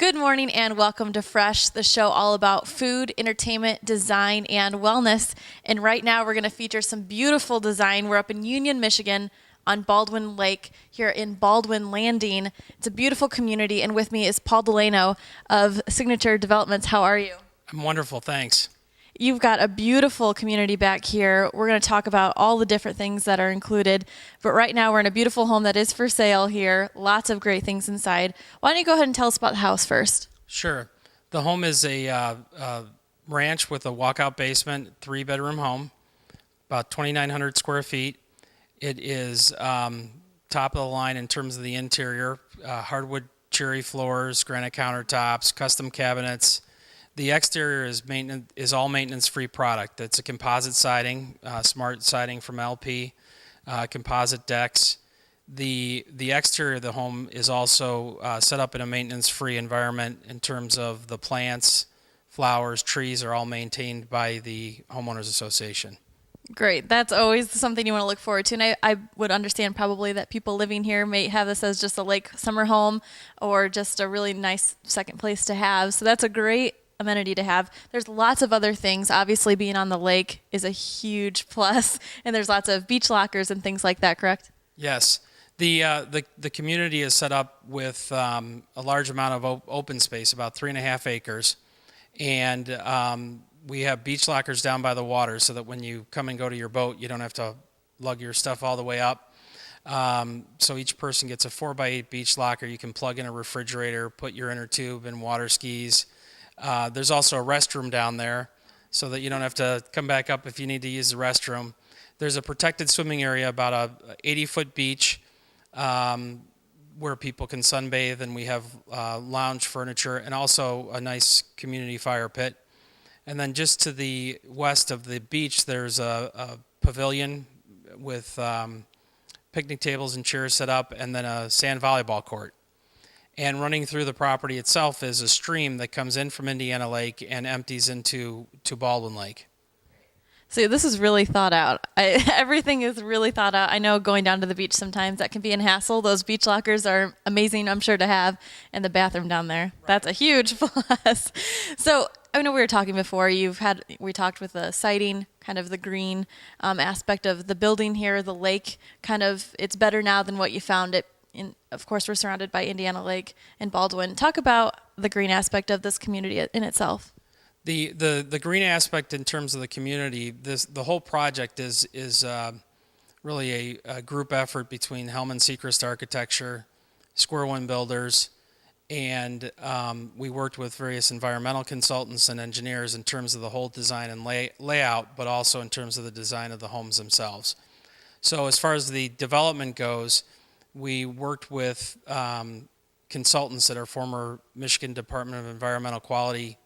Good morning and welcome to Fresh, the show all about food, entertainment, design, and wellness. And right now we're going to feature some beautiful design. We're up in Union, Michigan on Baldwin Lake here in Baldwin Landing. It's a beautiful community, and with me is Paul DeLano of Signature Developments. How are you? I'm wonderful, thanks. You've got a beautiful community back here. We're going to talk about all the different things that are included. But right now we're in a beautiful home that is for sale here. Lots of great things inside. Why don't you go ahead and tell us about the house first? Sure. The home is a ranch with a walkout basement, 3-bedroom home, about 2,900 square feet. It is top of the line in terms of the interior, hardwood cherry floors, granite countertops, custom cabinets. The exterior is all maintenance-free product. It's a composite siding, smart siding from LP, composite decks. The exterior of the home is also set up in a maintenance-free environment in terms of the plants, flowers, trees are all maintained by the homeowners association. Great. That's always something you want to look forward to. And I would understand probably that people living here may have this as just a lake summer home or just a really nice second place to have. So that's a great amenity to have. There's lots of other things. Obviously, being on the lake is a huge plus, and there's lots of beach lockers and things like that, correct? Yes. The community is set up with a large amount of open space, about 3.5 acres, and we have beach lockers down by the water so that when you come and go to your boat, you don't have to lug your stuff all the way up. So each person gets a 4x8 beach locker. You can plug in a refrigerator, put your inner tube and water skis. There's also a restroom down there so that you don't have to come back up if you need to use the restroom. There's a protected swimming area, about a 80-foot beach where people can sunbathe, and we have lounge furniture and also a nice community fire pit. And then just to the west of the beach, there's a pavilion with picnic tables and chairs set up, and then a sand volleyball court. And running through the property itself is a stream that comes in from Indiana Lake and empties into Baldwin Lake. So this is really thought out. Everything is really thought out. I know going down to the beach sometimes that can be a hassle. Those beach lockers are amazing, I'm sure, to have, and the bathroom down there. Right. That's a huge plus. So I know we were talking before. We talked with the siding, kind of the green aspect of the building here, the lake. Kind of, it's better now than what you found it. Of course, we're surrounded by Indiana Lake and Baldwin. Talk about the green aspect of this community in itself. The green aspect in terms of the community, the whole project is really a group effort between Hellman Seacrest Architecture, Square One Builders, and we worked with various environmental consultants and engineers in terms of the whole design and layout, but also in terms of the design of the homes themselves. So as far as the development goes, we worked with consultants that are former Michigan Department of Environmental Quality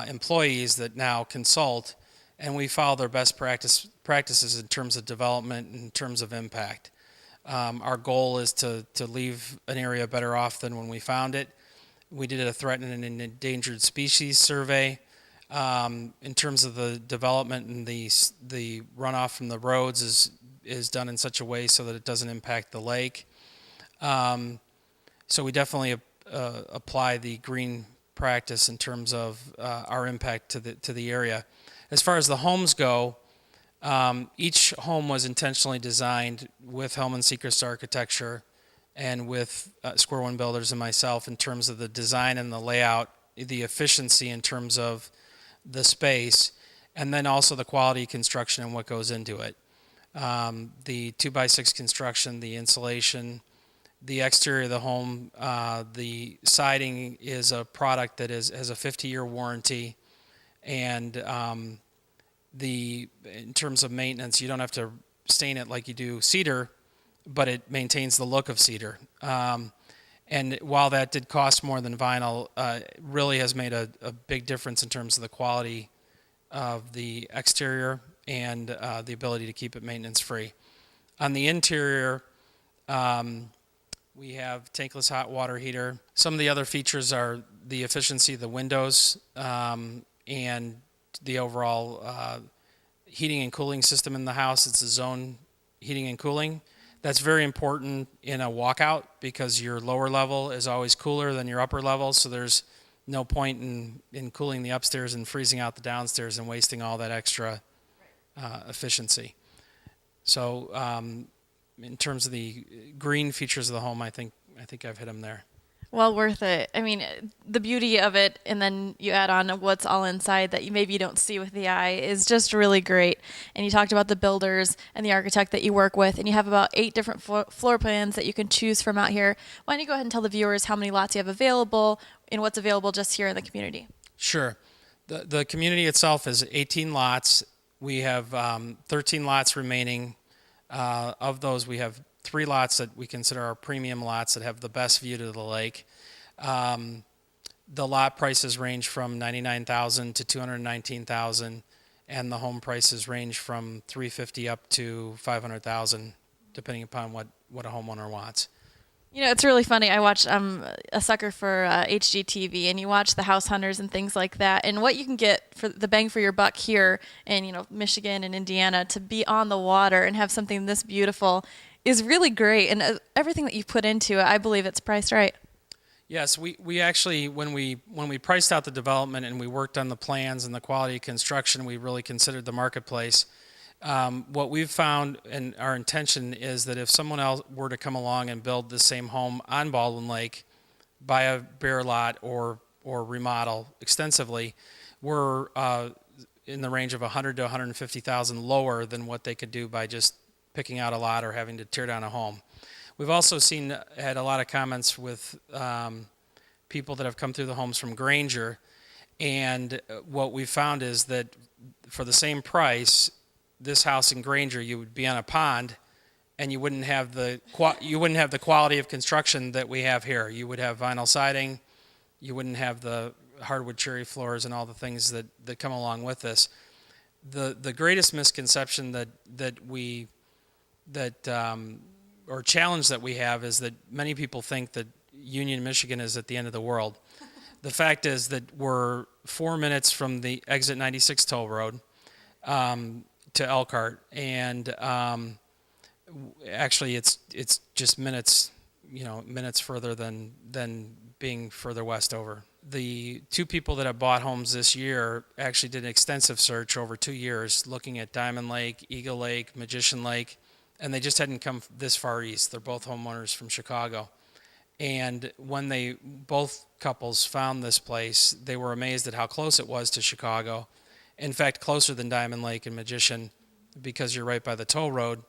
employees that now consult, and we follow their best practices in terms of development, in terms of impact. Our goal is to leave an area better off than when we found it. We did a threatened and endangered species survey. In terms of the development and the runoff from the roads is done in such a way so that it doesn't impact the lake. So we definitely apply the green practice in terms of our impact to the area. As far as the homes go, each home was intentionally designed with Hellman Seacrest Architecture and with Square One Builders and myself in terms of the design and the layout, the efficiency in terms of the space, and then also the quality construction and what goes into it. The 2x6 construction, the insulation, the exterior of the home, the siding is a product that has a 50-year warranty, and in terms of maintenance, you don't have to stain it like you do cedar, but it maintains the look of cedar. And while that did cost more than vinyl, it really has made a big difference in terms of the quality of the exterior and the ability to keep it maintenance-free. On the interior, we have tankless hot water heater. Some of the other features are the efficiency of the windows and the overall heating and cooling system in the house. It's a zone heating and cooling. That's very important in a walkout because your lower level is always cooler than your upper level, so there's no point in cooling the upstairs and freezing out the downstairs and wasting all that extra efficiency. So in terms of the green features of the home, I think I've hit them there. Well worth it. I mean, the beauty of it, and then you add on what's all inside that maybe you don't see with the eye, is just really great. And you talked about the builders and the architect that you work with, and you have about 8 different floor plans that you can choose from out here. Why don't you go ahead and tell the viewers how many lots you have available and what's available just here in the community? Sure. The community itself is 18 lots. We have 13 lots remaining. Of those, we have 3 lots that we consider our premium lots that have the best view to the lake. The lot prices range from $99,000 to $219,000, and the home prices range from $350,000 up to $500,000, depending upon what a homeowner wants. You know, it's really funny. I watch, I'm a sucker for HGTV, and you watch the house hunters and things like that. And what you can get for the bang for your buck here in, you know, Michigan and Indiana to be on the water and have something this beautiful is really great. And everything that you've put into it, I believe it's priced right. Yes, we actually, when we priced out the development and we worked on the plans and the quality of construction, we really considered the marketplace. What we've found, and our intention is that if someone else were to come along and build the same home on Baldwin Lake, buy a bare lot or remodel extensively, we're in the range of $100,000 to $150,000 lower than what they could do by just picking out a lot or having to tear down a home. We've also had a lot of comments with people that have come through the homes from Granger, and what we've found is that for the same price, this house in Granger, you would be on a pond, and you wouldn't have the quality of construction that we have here. You would have vinyl siding, you wouldn't have the hardwood cherry floors and all the things that come along with this. The greatest misconception or challenge that we have is that many people think that Union, Michigan is at the end of the world. The fact is that we're 4 minutes from the exit 96 toll road to Elkhart, and actually it's just minutes further than being further west over. The 2 people that have bought homes this year actually did an extensive search over 2 years looking at Diamond Lake, Eagle Lake, Magician Lake, and they just hadn't come this far east. They're both homeowners from Chicago. And when both couples found this place, they were amazed at how close it was to Chicago. In fact, closer than Diamond Lake and Magician, because you're right by the toll road.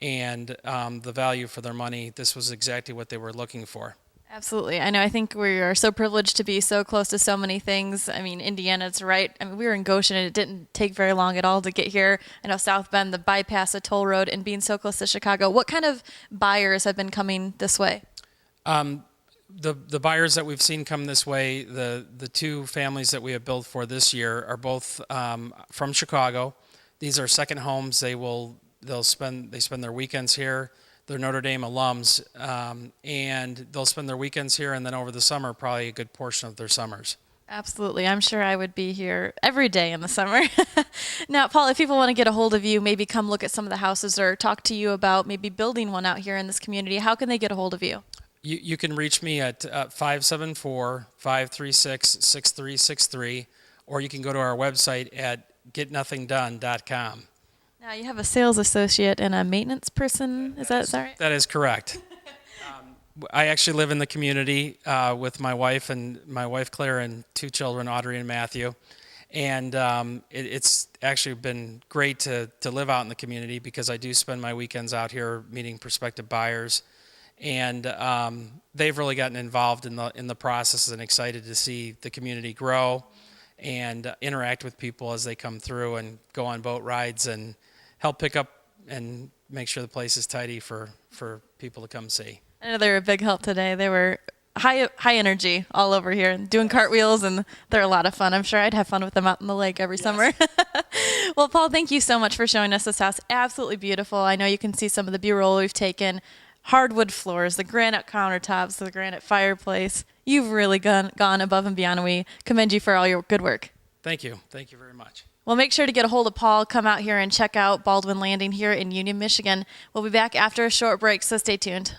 And the value for their money, this was exactly what they were looking for. Absolutely. I know. I think we are so privileged to be so close to so many things. I mean, Indiana, it's right. I mean, we were in Goshen, and it didn't take very long at all to get here. I know South Bend, the bypass, a toll road, and being so close to Chicago. What kind of buyers have been coming this way? The buyers that we've seen come this way, the 2 families that we have built for this year are both from Chicago. These are second homes. They spend their weekends here. They're Notre Dame alums, and they'll spend their weekends here, and then over the summer, probably a good portion of their summers. Absolutely. I'm sure I would be here every day in the summer. Now, Paul, if people want to get a hold of you, maybe come look at some of the houses or talk to you about maybe building one out here in this community, how can they get a hold of you? You can reach me at 574-536-6363, or you can go to our website at getnothingdone.com. Now, you have a sales associate and a maintenance person. Is that right? That is correct. I actually live in the community with my wife Claire and 2 children, Audrey and Matthew. And it's actually been great to live out in the community because I do spend my weekends out here meeting prospective buyers. And they've really gotten involved in the process and excited to see the community grow and interact with people as they come through and go on boat rides and help pick up and make sure the place is tidy for people to come see. I know they were a big help today. They were high energy all over here, doing cartwheels, and they're a lot of fun. I'm sure I'd have fun with them out in the lake every summer. Well, Paul, thank you so much for showing us this house. Absolutely beautiful. I know you can see some of the B-roll we've taken. Hardwood floors, the granite countertops, the granite fireplace. You've really gone above and beyond, and we commend you for all your good work. Thank you. Thank you very much. Well, make sure to get a hold of Paul. Come out here and check out Baldwin Landing here in Union, Michigan. We'll be back after a short break, so stay tuned.